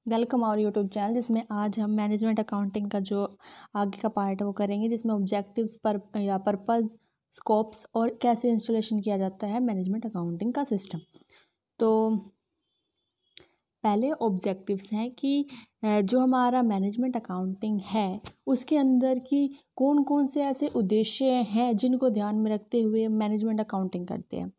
Welcome our YouTube channel, जिसमें आज हम मैनेजमेंट अकाउंटिंग का जो आगे का पार्ट है वो करेंगे, जिसमें ऑब्जेक्टिव्स पर या पर्पस, स्कोप्स और कैसे इंस्टॉलेशन किया जाता है मैनेजमेंट अकाउंटिंग का सिस्टम। तो पहले ऑब्जेक्टिव्स हैं कि जो हमारा मैनेजमेंट अकाउंटिंग है उसके अंदर की कौन कौन से ऐसे उद्देश्य हैं जिनको ध्यान में रखते हुए मैनेजमेंट अकाउंटिंग करते हैं।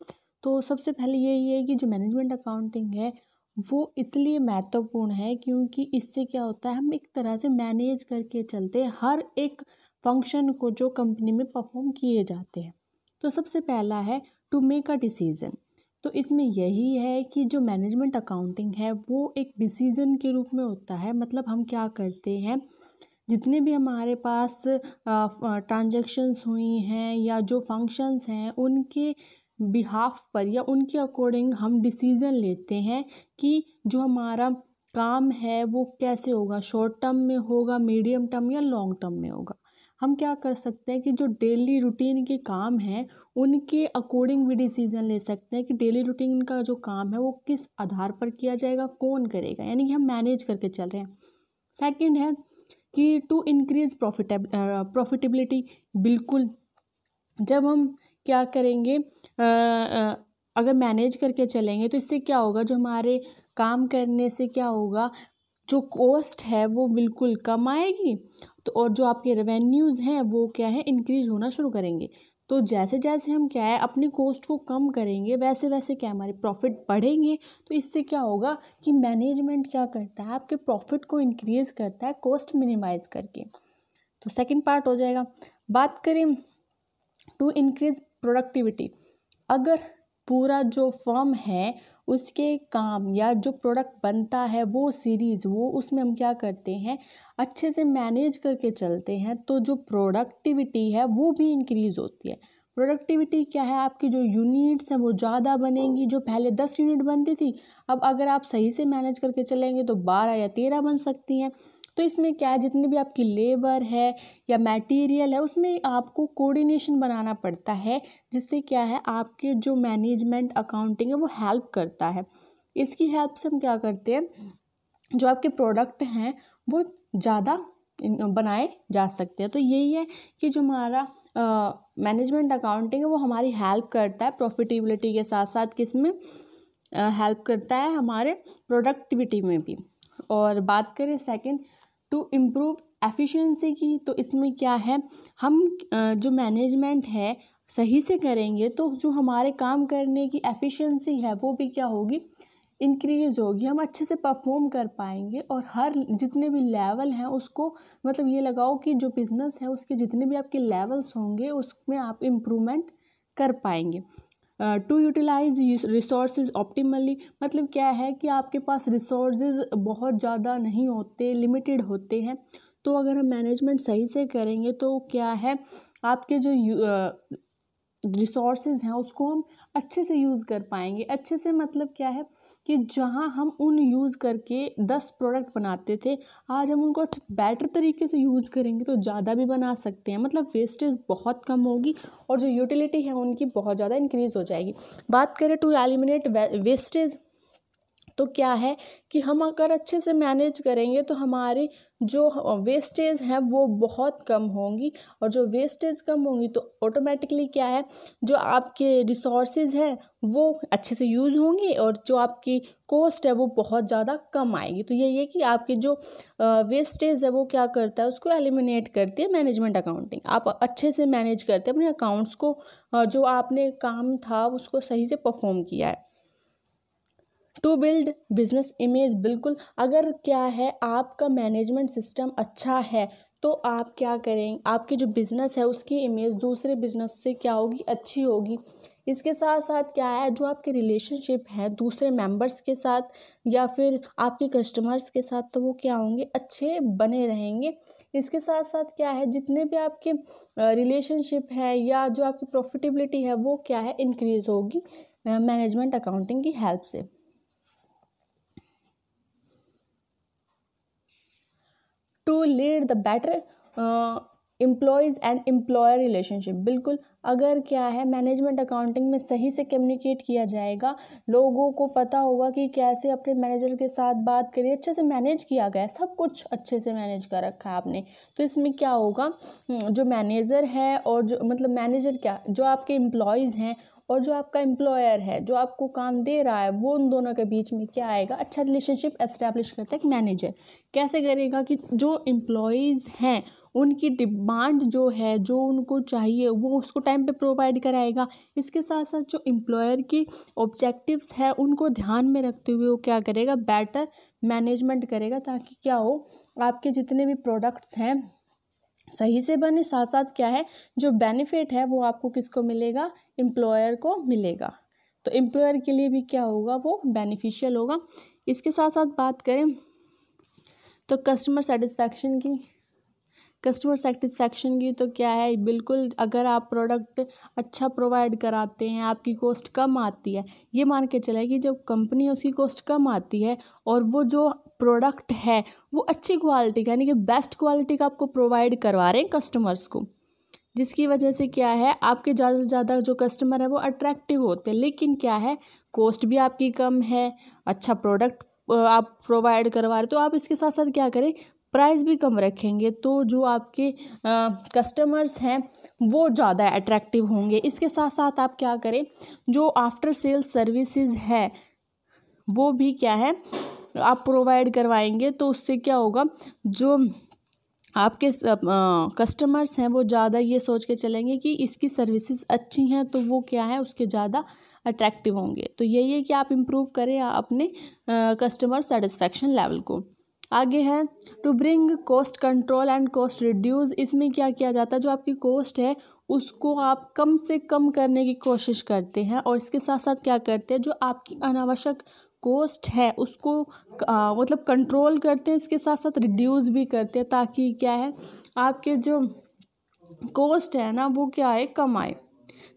तो सबसे पहले यही है कि जो मैनेजमेंट अकाउंटिंग है वो इसलिए महत्वपूर्ण है क्योंकि इससे क्या होता है, हम एक तरह से मैनेज करके चलते हैं हर एक फंक्शन को जो कंपनी में परफॉर्म किए जाते हैं। तो सबसे पहला है टू मेक अ डिसीजन। तो इसमें यही है कि जो मैनेजमेंट अकाउंटिंग है वो एक डिसीजन के रूप में होता है। मतलब हम क्या करते हैं, जितने भी हमारे पास ट्रांजैक्शंस हुई हैं या जो फंक्शंस हैं उनके बिहाफ पर या उनके अकॉर्डिंग हम डिसीज़न लेते हैं कि जो हमारा काम है वो कैसे होगा, शॉर्ट टर्म में होगा, मीडियम टर्म या लॉन्ग टर्म में होगा। हम क्या कर सकते हैं कि जो डेली रूटीन के काम हैं उनके अकॉर्डिंग भी डिसीज़न ले सकते हैं कि डेली रूटीन का जो काम है वो किस आधार पर किया जाएगा, कौन करेगा, यानी कि हम मैनेज करके चल रहे हैं। सेकंड है कि टू इंक्रीज प्रॉफिटेबिलिटी। बिल्कुल, जब हम क्या करेंगे, अगर मैनेज करके चलेंगे तो इससे क्या होगा, जो हमारे काम करने से क्या होगा, जो कॉस्ट है वो बिल्कुल कम आएगी। तो और जो आपके रेवेन्यूज़ हैं वो क्या है, इंक्रीज होना शुरू करेंगे। तो जैसे जैसे हम क्या है अपनी कॉस्ट को कम करेंगे वैसे वैसे क्या हमारे प्रॉफिट बढ़ेंगे। तो इससे क्या होगा कि मैनेजमेंट क्या करता है, आपके प्रॉफिट को इंक्रीज करता है कॉस्ट मिनिमाइज करके। तो सेकंड पार्ट हो जाएगा। बात करें टू इंक्रीज प्रोडक्टिविटी। अगर पूरा जो फर्म है उसके काम या जो प्रोडक्ट बनता है वो सीरीज़ वो उसमें हम क्या करते हैं, अच्छे से मैनेज करके चलते हैं तो जो प्रोडक्टिविटी है वो भी इंक्रीज़ होती है। प्रोडक्टिविटी क्या है, आपकी जो यूनिट्स हैं वो ज़्यादा बनेंगी। जो पहले 10 यूनिट बनती थी अब अगर आप सही से मैनेज करके चलेंगे तो 12 या 13 बन सकती हैं। तो इसमें क्या है, जितनी भी आपकी लेबर है या मटेरियल है उसमें आपको कोऑर्डिनेशन बनाना पड़ता है, जिससे क्या है आपके जो मैनेजमेंट अकाउंटिंग है वो हेल्प करता है। इसकी हेल्प से हम क्या करते हैं, जो आपके प्रोडक्ट हैं वो ज़्यादा बनाए जा सकते हैं। तो यही है कि जो हमारा मैनेजमेंट अकाउंटिंग है वो हमारी हेल्प करता है प्रॉफिटेबिलिटी के साथ साथ किस में हेल्प करता है, हमारे प्रोडक्टिविटी में भी। और बात करें सेकंड टू इम्प्रूव एफिशिएंसी की, तो इसमें क्या है, हम जो मैनेजमेंट है सही से करेंगे तो जो हमारे काम करने की एफिशिएंसी है वो भी क्या होगी, इंक्रीज होगी। हम अच्छे से परफॉर्म कर पाएंगे और हर जितने भी लेवल हैं उसको, मतलब ये लगाओ कि जो बिज़नेस है उसके जितने भी आपके लेवल्स होंगे उसमें आप इम्प्रूवमेंट कर पाएंगे। टू यूटिलाइज रिसोर्सेज ऑप्टिमली, मतलब क्या है कि आपके पास रिसोर्सेज बहुत ज़्यादा नहीं होते, लिमिटेड होते हैं। तो अगर हम मैनेजमेंट सही से करेंगे तो क्या है, आपके जो रिसोर्सेज हैं उसको हम अच्छे से यूज़ कर पाएंगे। अच्छे से मतलब क्या है कि जहाँ हम उन यूज़ करके 10 प्रोडक्ट बनाते थे आज हम उनको बेटर तरीके से यूज़ करेंगे तो ज़्यादा भी बना सकते हैं। मतलब वेस्टेज बहुत कम होगी और जो यूटिलिटी है उनकी बहुत ज़्यादा इंक्रीज़ हो जाएगी। बात करें टू एलिमिनेट वेस्टेज, तो क्या है कि हम अगर अच्छे से मैनेज करेंगे तो हमारी जो वेस्टेज है वो बहुत कम होंगी। और जो वेस्टेज कम होंगी तो ऑटोमेटिकली क्या है, जो आपके रिसोर्सेज हैं वो अच्छे से यूज़ होंगे और जो आपकी कॉस्ट है वो बहुत ज़्यादा कम आएगी। तो यही है कि आपकी जो वेस्टेज है वो क्या करता है, उसको एलिमिनेट करती है मैनेजमेंट अकाउंटिंग। आप अच्छे से मैनेज करते हैं अपने अकाउंट्स को, जो आपने काम था उसको सही से परफॉर्म किया है। टू बिल्ड बिजनेस इमेज, बिल्कुल, अगर क्या है आपका मैनेजमेंट सिस्टम अच्छा है तो आप क्या करें, आपकी जो बिज़नेस है उसकी इमेज दूसरे बिजनेस से क्या होगी, अच्छी होगी। इसके साथ साथ क्या है, जो आपके रिलेशनशिप है दूसरे मेंबर्स के साथ या फिर आपके कस्टमर्स के साथ, तो वो क्या होंगे, अच्छे बने रहेंगे। इसके साथ साथ क्या है, जितने भी आपके रिलेशनशिप है या जो आपकी प्रॉफिटेबिलिटी है वो क्या है, इंक्रीज होगी मैनेजमेंट अकाउंटिंग की हेल्प से। To lead the better employees and employer relationship, बिल्कुल अगर क्या है मैनेजमेंट अकाउंटिंग में सही से कम्युनिकेट किया जाएगा, लोगों को पता होगा कि कैसे अपने मैनेजर के साथ बात करिए, अच्छे से मैनेज किया गया है, सब कुछ अच्छे से मैनेज कर रखा है आपने, तो इसमें क्या होगा, जो मैनेजर है और जो मतलब मैनेजर क्या, जो आपके एम्प्लॉयज़ हैं और जो आपका एम्प्लॉयर है जो आपको काम दे रहा है, वो उन दोनों के बीच में क्या आएगा, अच्छा रिलेशनशिप एस्टैब्लिश करता है एक मैनेजर। कैसे करेगा कि जो एम्प्लॉयज़ हैं उनकी डिमांड जो है, जो उनको चाहिए वो उसको टाइम पे प्रोवाइड कराएगा। इसके साथ साथ जो एम्प्लॉयर की ऑब्जेक्टिव्स है उनको ध्यान में रखते हुए वो क्या करेगा, बेटर मैनेजमेंट करेगा, ताकि क्या हो, आपके जितने भी प्रोडक्ट्स हैं सही से बने, साथ साथ क्या है जो बेनिफिट है वो आपको किसको मिलेगा, एम्प्लॉयर को मिलेगा। तो एम्प्लॉयर के लिए भी क्या होगा, वो बेनिफिशियल होगा। इसके साथ साथ बात करें तो कस्टमर सेटिस्फैक्शन की तो क्या है, बिल्कुल अगर आप प्रोडक्ट अच्छा प्रोवाइड कराते हैं, आपकी कॉस्ट कम आती है, ये मान के चले कि जब कंपनी उसकी कॉस्ट कम आती है और वो जो प्रोडक्ट है वो अच्छी क्वालिटी का यानी कि बेस्ट क्वालिटी का आपको प्रोवाइड करवा रहे हैं कस्टमर्स को, जिसकी वजह से क्या है आपके ज़्यादा से ज़्यादा जो कस्टमर है वो अट्रैक्टिव होते हैं। लेकिन क्या है, कॉस्ट भी आपकी कम है, अच्छा प्रोडक्ट आप प्रोवाइड करवा रहे, तो आप इसके साथ साथ क्या करें, प्राइस भी कम रखेंगे, तो जो आपके कस्टमर्स हैं वो ज़्यादा अट्रैक्टिव होंगे। इसके साथ साथ आप क्या करें, जो आफ्टर सेल्स सर्विसेज है वो भी क्या है आप प्रोवाइड करवाएंगे, तो उससे क्या होगा, जो आपके कस्टमर्स हैं वो ज़्यादा ये सोच के चलेंगे कि इसकी सर्विसेज अच्छी हैं, तो वो क्या है उसके ज़्यादा अट्रैक्टिव होंगे। तो यही है कि आप इम्प्रूव करें अपने कस्टमर सेटिस्फैक्शन लेवल को। आगे है to bring cost control and cost reduce. इसमें क्या किया जाता है, जो आपकी कॉस्ट है उसको आप कम से कम करने की कोशिश करते हैं, और इसके साथ साथ क्या करते हैं, जो आपकी अनावश्यक कॉस्ट है उसको मतलब कंट्रोल करते हैं, इसके साथ साथ रिड्यूस भी करते हैं, ताकि क्या है आपके जो कॉस्ट है ना वो क्या है कम आए,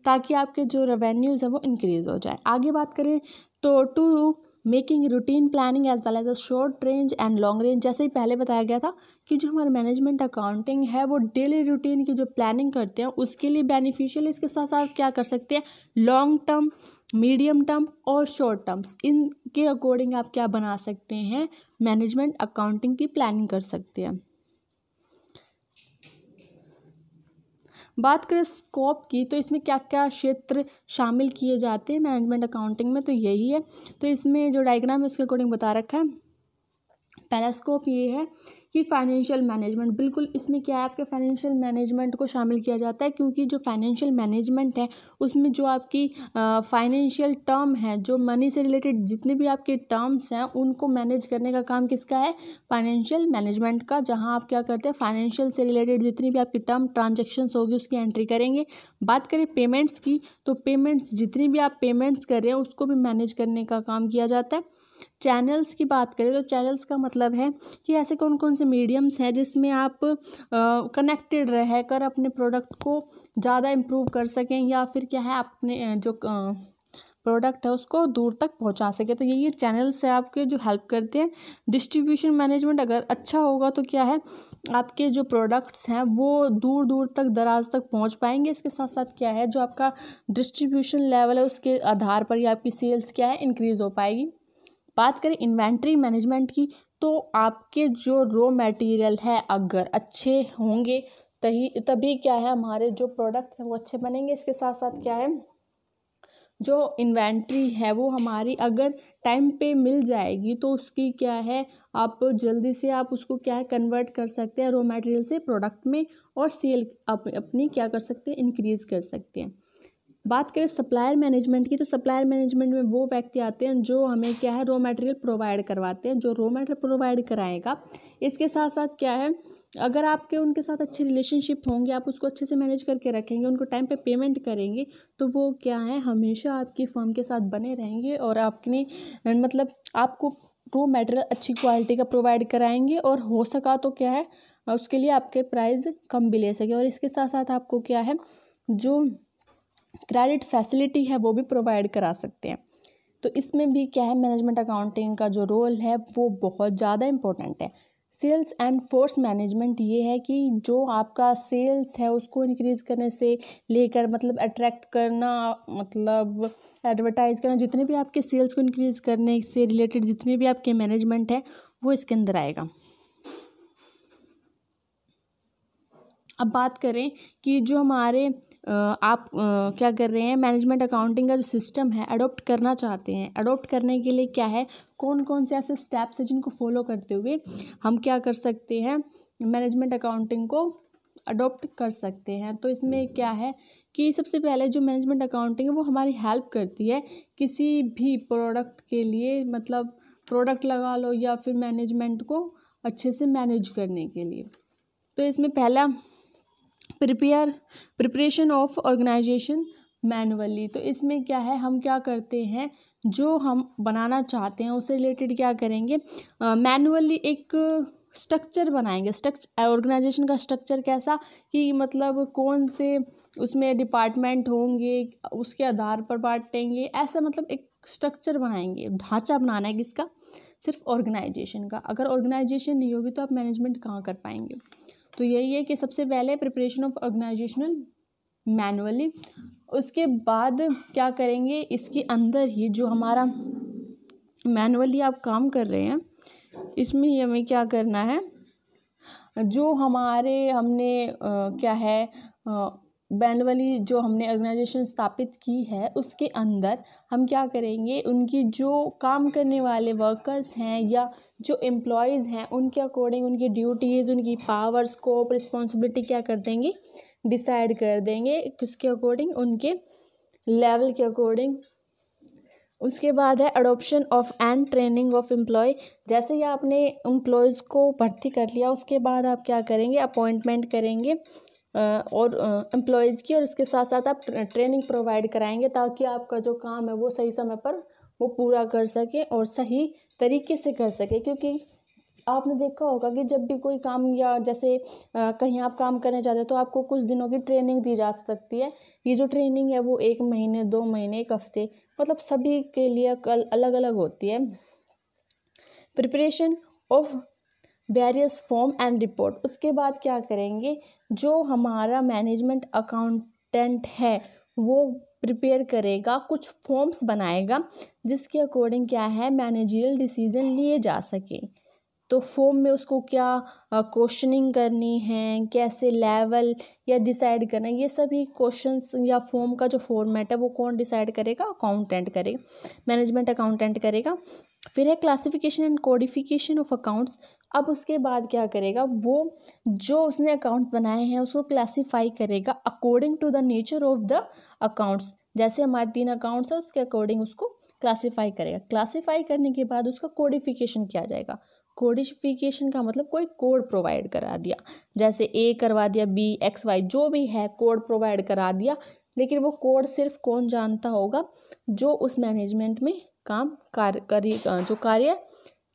ताकि आपके जो रेवेन्यूज़ है वो इंक्रीज़ हो जाए। आगे बात करें तो to making routine planning as well as a short range and long range, जैसे ही पहले बताया गया था कि जो हमारा मैनेजमेंट अकाउंटिंग है वो डेली रूटीन की जो प्लानिंग करते हैं उसके लिए बेनिफिशियल। इसके साथ साथ क्या कर सकते हैं, लॉन्ग टर्म, मीडियम टर्म और शॉर्ट टर्म्स, इनके अकॉर्डिंग आप क्या बना सकते हैं, मैनेजमेंट अकाउंटिंग की प्लानिंग कर सकते हैं। बात करें स्कोप की, तो इसमें क्या क्या क्षेत्र शामिल किए जाते हैं मैनेजमेंट अकाउंटिंग में, तो यही है। तो इसमें जो डायग्राम है उसके अकॉर्डिंग बता रखा है। पहला स्कोप ये है कि फाइनेंशियल मैनेजमेंट, बिल्कुल इसमें क्या है आपके फाइनेंशियल मैनेजमेंट को शामिल किया जाता है, क्योंकि जो फाइनेंशियल मैनेजमेंट है उसमें जो आपकी फाइनेंशियल टर्म है, जो मनी से रिलेटेड जितने भी आपके टर्म्स हैं उनको मैनेज करने का काम किसका है, फाइनेंशियल मैनेजमेंट का। जहां आप क्या करते हैं, फाइनेंशियल से रिलेटेड जितनी भी आपकी टर्म ट्रांजेक्शन्स होगी उसकी एंट्री करेंगे। बात करें पेमेंट्स की, तो पेमेंट्स जितनी भी आप पेमेंट्स कर रहे हैं उसको भी मैनेज करने का काम किया जाता है। चैनल्स की बात करें तो चैनल्स का मतलब है कि ऐसे कौन कौन से मीडियम्स हैं जिसमें आप कनेक्टेड रह कर अपने प्रोडक्ट को ज़्यादा इम्प्रूव कर सकें, या फिर क्या है अपने जो प्रोडक्ट है उसको दूर तक पहुंचा सके। तो यही चैनल्स है आपके जो हेल्प करते हैं। डिस्ट्रीब्यूशन मैनेजमेंट अगर अच्छा होगा तो क्या है आपके जो प्रोडक्ट्स हैं वो दूर दूर तक, दराज तक पहुंच पाएंगे। इसके साथ साथ क्या है जो आपका डिस्ट्रीब्यूशन लेवल है उसके आधार पर ही आपकी सेल्स क्या है इंक्रीज़ हो पाएगी। बात करें इन्वेंट्री मैनेजमेंट की, तो आपके जो रॉ मटेरियल है अगर अच्छे होंगे तभी क्या है हमारे जो प्रोडक्ट्स हैं वो अच्छे बनेंगे। इसके साथ साथ क्या है जो इन्वेंट्री है वो हमारी अगर टाइम पे मिल जाएगी तो उसकी क्या है आप जल्दी से आप उसको क्या है कन्वर्ट कर सकते हैं रॉ मटेरियल से प्रोडक्ट में, और सेल अपनी क्या कर सकते हैं इंक्रीज़ कर सकते हैं। बात करें सप्लायर मैनेजमेंट की, तो सप्लायर मैनेजमेंट में वो व्यक्ति आते हैं जो हमें क्या है रॉ मटेरियल प्रोवाइड करवाते हैं, जो रॉ मटेरियल प्रोवाइड कराएगा। इसके साथ साथ क्या है अगर आपके उनके साथ अच्छे रिलेशनशिप होंगे, आप उसको अच्छे से मैनेज करके रखेंगे, उनको टाइम पे पेमेंट करेंगे, तो वो क्या है हमेशा आपकी फर्म के साथ बने रहेंगे और आपने मतलब आपको रॉ मटेरियल अच्छी क्वालिटी का प्रोवाइड कराएंगे, और हो सका तो क्या है उसके लिए आपके प्राइस कम भी ले सके। और इसके साथ साथ आपको क्या है जो क्रेडिट फैसिलिटी है वो भी प्रोवाइड करा सकते हैं। तो इसमें भी क्या है मैनेजमेंट अकाउंटिंग का जो रोल है वो बहुत ज़्यादा इम्पोर्टेंट है। सेल्स एंड फोर्स मैनेजमेंट ये है कि जो आपका सेल्स है उसको इंक्रीज़ करने से लेकर मतलब अट्रैक्ट करना, मतलब एडवर्टाइज़ करना, जितने भी आपके सेल्स को इंक्रीज़ करने से रिलेटेड जितने भी आपके मैनेजमेंट है वो इसके अंदर आएगा। अब बात करें कि जो हमारे आप क्या कर रहे हैं, मैनेजमेंट अकाउंटिंग का जो सिस्टम है अडोप्ट करना चाहते हैं, अडोप्ट करने के लिए क्या है, कौन कौन से ऐसे स्टेप्स हैं जिनको फॉलो करते हुए हम क्या कर सकते हैं, मैनेजमेंट अकाउंटिंग को अडोप्ट कर सकते हैं। तो इसमें क्या है कि सबसे पहले जो मैनेजमेंट अकाउंटिंग है वो हमारी हेल्प करती है किसी भी प्रोडक्ट के लिए, मतलब प्रोडक्ट लगा लो या फिर मैनेजमेंट को अच्छे से मैनेज करने के लिए। तो इसमें पहला प्रिपरेशन ऑफ ऑर्गेनाइजेशन मैनुअली। तो इसमें क्या है, हम क्या करते हैं, जो हम बनाना चाहते हैं उससे रिलेटेड क्या करेंगे, मैनुअली एक स्ट्रक्चर बनाएंगे। ऑर्गेनाइजेशन का स्ट्रक्चर कैसा कि मतलब कौन से उसमें डिपार्टमेंट होंगे उसके आधार पर बांटेंगे, ऐसा मतलब एक स्ट्रक्चर बनाएंगे, ढांचा बनाना है किसका, सिर्फ ऑर्गेनाइजेशन का। अगर ऑर्गेनाइजेशन नहीं होगी तो आप मैनेजमेंट कहाँ कर पाएंगे। तो यही है कि सबसे पहले प्रिपरेशन ऑफ ऑर्गेनाइजेशनल मैनुअली, उसके बाद क्या करेंगे, इसके अंदर ही जो हमारा मैनुअली आप काम कर रहे हैं इसमें ही हमें क्या करना है, जो हमारे हमने क्या है मैनुअली जो हमने ऑर्गेनाइजेशन स्थापित की है उसके अंदर हम क्या करेंगे, उनकी जो काम करने वाले वर्कर्स हैं या जो एम्प्लॉयज़ हैं उनके अकॉर्डिंग उनकी ड्यूटीज़, उनकी पावर, स्कोप, रिस्पॉन्सिबिलिटी क्या कर देंगे, डिसाइड कर देंगे किसके अकॉर्डिंग, उनके लेवल के अकॉर्डिंग। उसके बाद है adoption of and training of employ. जैसे ही आपने एम्प्लॉयज़ को भर्ती कर लिया उसके बाद आप क्या करेंगे, अपॉइंटमेंट करेंगे और एम्प्लॉयज़ की, और उसके साथ साथ आप ट्रेनिंग प्रोवाइड कराएंगे ताकि आपका जो काम है वो सही समय पर वो पूरा कर सके और सही तरीके से कर सके। क्योंकि आपने देखा होगा कि जब भी कोई काम या जैसे कहीं आप काम करने जाते हो तो आपको कुछ दिनों की ट्रेनिंग दी जा सकती है। ये जो ट्रेनिंग है वो 1 महीने, 2 महीने, 1 हफ्ते, मतलब सभी के लिए अलग अलग होती है। Preparation of various form and report. उसके बाद क्या करेंगे, जो हमारा मैनेजमेंट अकाउंटेंट है वो प्रिपेयर करेगा, कुछ फॉर्म्स बनाएगा जिसके अकॉर्डिंग क्या है मैनेजरियल डिसीजन लिए जा सके। तो फॉर्म में उसको क्या क्वेश्चनिंग करनी है, कैसे लेवल या डिसाइड करना है, ये सभी क्वेश्चंस या फॉर्म का जो फॉर्मेट है वो कौन डिसाइड करेगा, अकाउंटेंट करेगा, मैनेजमेंट अकाउंटेंट करेगा। फिर है classification and codification of accounts. अब उसके बाद क्या करेगा, वो जो उसने अकाउंट्स बनाए हैं उसको क्लासीफाई करेगा according to the nature of the accounts. जैसे हमारे 3 अकाउंट्स है उसके अकॉर्डिंग उसको क्लासीफाई करेगा। क्लासीफाई करने के बाद उसका कोडिफिकेशन किया जाएगा। कोडिफिकेशन का मतलब कोई कोड प्रोवाइड करा दिया, जैसे ए करवा दिया, बी, एक्स, वाई, जो भी है कोड प्रोवाइड करा दिया। लेकिन वो कोड सिर्फ कौन जानता होगा, जो उस मैनेजमेंट में जो कार्य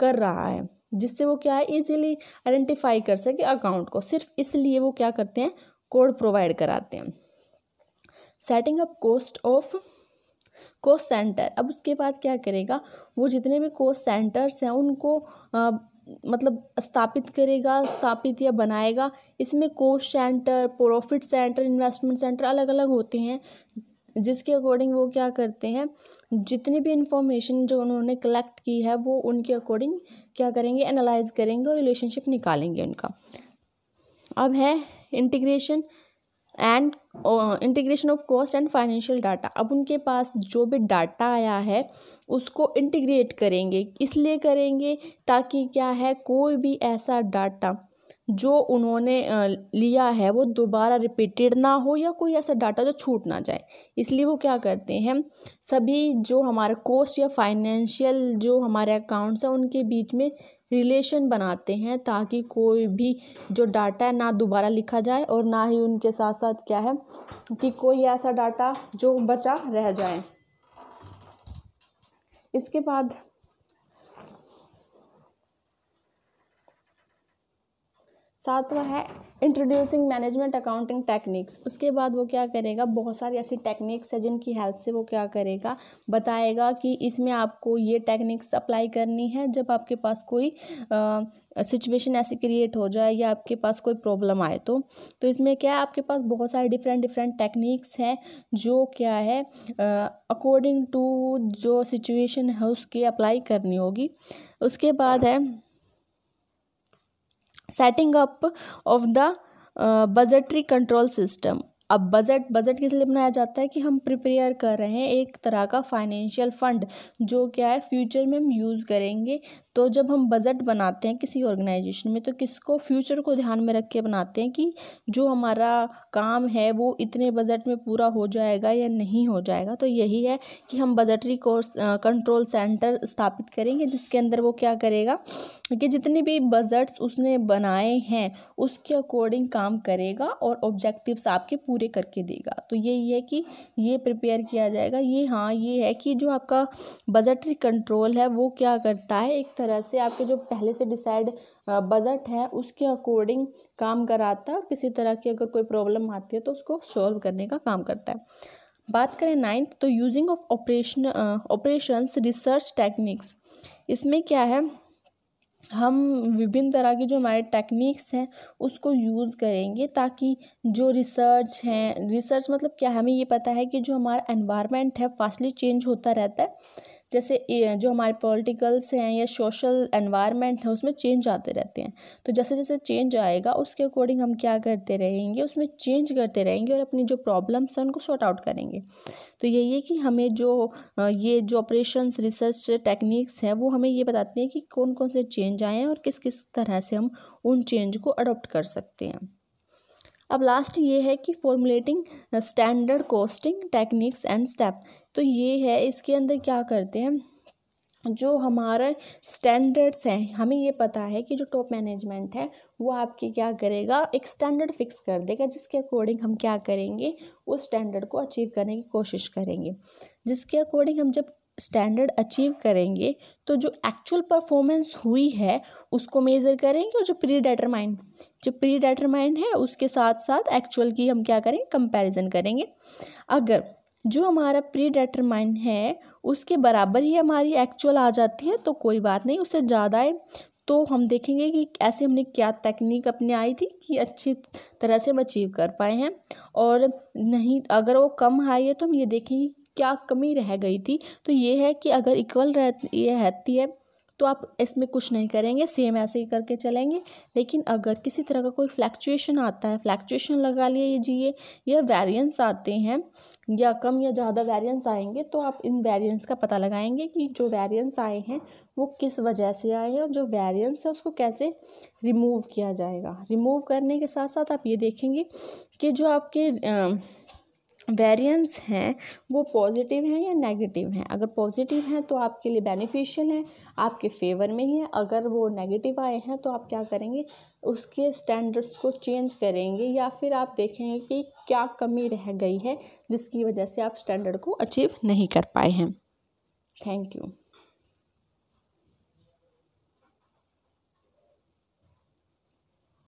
कर रहा है, जिससे वो क्या है इजीली आइडेंटिफाई कर सके अकाउंट को। सिर्फ इसलिए वो क्या करते हैं, कोड प्रोवाइड कराते हैं। Setting up cost centre. अब उसके बाद क्या करेगा, वो जितने भी कोस्ट सेंटर्स हैं उनको मतलब स्थापित या बनाएगा। इसमें cost centre, profit centre, investment centre अलग अलग होते हैं, जिसके अकॉर्डिंग वो क्या करते हैं, जितनी भी इंफॉर्मेशन जो उन्होंने कलेक्ट की है वो उनके अकॉर्डिंग क्या करेंगे, एनालाइज करेंगे और रिलेशनशिप निकालेंगे उनका। अब है integration of cost and financial data. अब उनके पास जो भी डाटा आया है उसको इंटीग्रेट करेंगे, इसलिए करेंगे ताकि क्या है, कोई भी ऐसा डाटा जो उन्होंने लिया है वो दोबारा रिपीटेड ना हो या कोई ऐसा डाटा जो छूट ना जाए। इसलिए वो क्या करते हैं, सभी जो हमारे कॉस्ट या फाइनेंशियल जो हमारे अकाउंट्स हैं उनके बीच में रिलेशन बनाते हैं ताकि कोई भी जो डाटा है ना दोबारा लिखा जाए और ना ही उनके साथ साथ क्या है कि कोई ऐसा डाटा जो बचा रह जाए। इसके बाद सातवां है इंट्रोड्यूसिंग मैनेजमेंट अकाउंटिंग टेक्निक्स। उसके बाद वो क्या करेगा, बहुत सारी ऐसी टेक्निक्स है जिनकी हेल्प से वो क्या करेगा, बताएगा कि इसमें आपको ये टेक्निक्स अप्लाई करनी है जब आपके पास कोई सिचुएशन ऐसी क्रिएट हो जाए या आपके पास कोई प्रॉब्लम आए। तो इसमें क्या है, आपके पास बहुत सारे डिफरेंट टेक्निक्स हैं जो क्या है अकॉर्डिंग टू जो सिचुएशन है उसके अप्लाई करनी होगी। उसके बाद है setting up of the budgetary control system. अब बजट किस लिए बनाया जाता है कि हम प्रिपेयर कर रहे हैं एक तरह का फाइनेंशियल फंड जो क्या है फ्यूचर में हम यूज़ करेंगे। तो जब हम बजट बनाते हैं किसी ऑर्गेनाइजेशन में तो किसको, फ्यूचर को ध्यान में रख के बनाते हैं कि जो हमारा काम है वो इतने बजट में पूरा हो जाएगा या नहीं हो जाएगा। तो यही है कि हम बजटरी कोर्स कंट्रोल सेंटर स्थापित करेंगे जिसके अंदर वो क्या करेगा कि जितने भी बजट्स उसने बनाए हैं उसके अकॉर्डिंग काम करेगा और ऑब्जेक्टिव्स आपके पूरे करके देगा। तो यही है कि ये प्रिपेयर किया जाएगा। ये है कि जो आपका बजटरी कंट्रोल है वो क्या करता है, एक तरह से आपके जो पहले से डिसाइड बजट है उसके अकॉर्डिंग काम कराता है और किसी तरह की अगर कोई प्रॉब्लम आती है तो उसको सॉल्व करने का काम करता है। बात करें 9th, तो using of operations research techniques. इसमें क्या है, हम विभिन्न तरह की जो हमारे टेक्निक्स हैं उसको यूज़ करेंगे ताकि जो रिसर्च मतलब क्या है, हमें ये पता है कि जो हमारा एनवायरनमेंट है फास्टली चेंज होता रहता है। जैसे जो हमारे पॉलिटिकल्स हैं या सोशल एनवायरनमेंट है उसमें चेंज आते रहते हैं। तो जैसे जैसे चेंज आएगा उसके अकॉर्डिंग हम क्या करते रहेंगे, उसमें चेंज करते रहेंगे और अपनी जो प्रॉब्लम्स हैं उनको सॉर्ट आउट करेंगे। तो यही है कि हमें ये जो ऑपरेशंस रिसर्च टेक्निक्स हैं वो हमें ये बताती हैं कि कौन कौन से चेंज आए हैं और किस किस तरह से हम उन चेंज को अडॉप्ट कर सकते हैं। अब लास्ट ये है कि formulating standard costing techniques and step. तो ये है, इसके अंदर क्या करते हैं, जो हमारा स्टैंडर्ड्स हैं, हमें ये पता है कि जो टॉप मैनेजमेंट है वो आपके क्या करेगा, एक स्टैंडर्ड फिक्स कर देगा जिसके अकॉर्डिंग हम क्या करेंगे, उस स्टैंडर्ड को अचीव करने की कोशिश करेंगे। जिसके अकॉर्डिंग हम जब स्टैंडर्ड अचीव करेंगे तो जो एक्चुअल परफॉर्मेंस हुई है उसको मेज़र करेंगे और जो प्री डिटरमाइंड है उसके साथ साथ एक्चुअल की हम क्या करेंगे, कंपैरिजन करेंगे। अगर जो हमारा प्री डिटरमाइंड है उसके बराबर ही हमारी एक्चुअल आ जाती है तो कोई बात नहीं, उससे ज़्यादा है तो हम देखेंगे कि ऐसे हमने क्या टेक्निक अपने आई थी कि अच्छी तरह से हम अचीव कर पाए हैं, और नहीं अगर वो कम आई है तो हम ये देखेंगे क्या कमी रह गई थी। तो ये है कि अगर इक्वल रहती है तो आप इसमें कुछ नहीं करेंगे, सेम ऐसे ही करके चलेंगे। लेकिन अगर किसी तरह का कोई फ्लैक्चुएशन आता है, फ्लैक्चुएशन लगा लीजिए, या वेरिएंस आते हैं या कम या ज़्यादा वेरिएंस आएंगे तो आप इन वेरिएंस का पता लगाएंगे कि जो वेरिएंस आए हैं वो किस वजह से आए हैं और जो वेरिएंस है उसको कैसे रिमूव किया जाएगा। रिमूव करने के साथ साथ आप ये देखेंगे कि जो आपके वेरिएंस हैं वो पॉजिटिव हैं या नेगेटिव हैं। अगर पॉजिटिव हैं तो आपके लिए बेनिफिशियल है, आपके फेवर में ही है। अगर वो नेगेटिव आए हैं तो आप क्या करेंगे, उसके स्टैंडर्ड्स को चेंज करेंगे या फिर आप देखेंगे कि क्या कमी रह गई है जिसकी वजह से आप स्टैंडर्ड को अचीव नहीं कर पाए हैं। Thank you.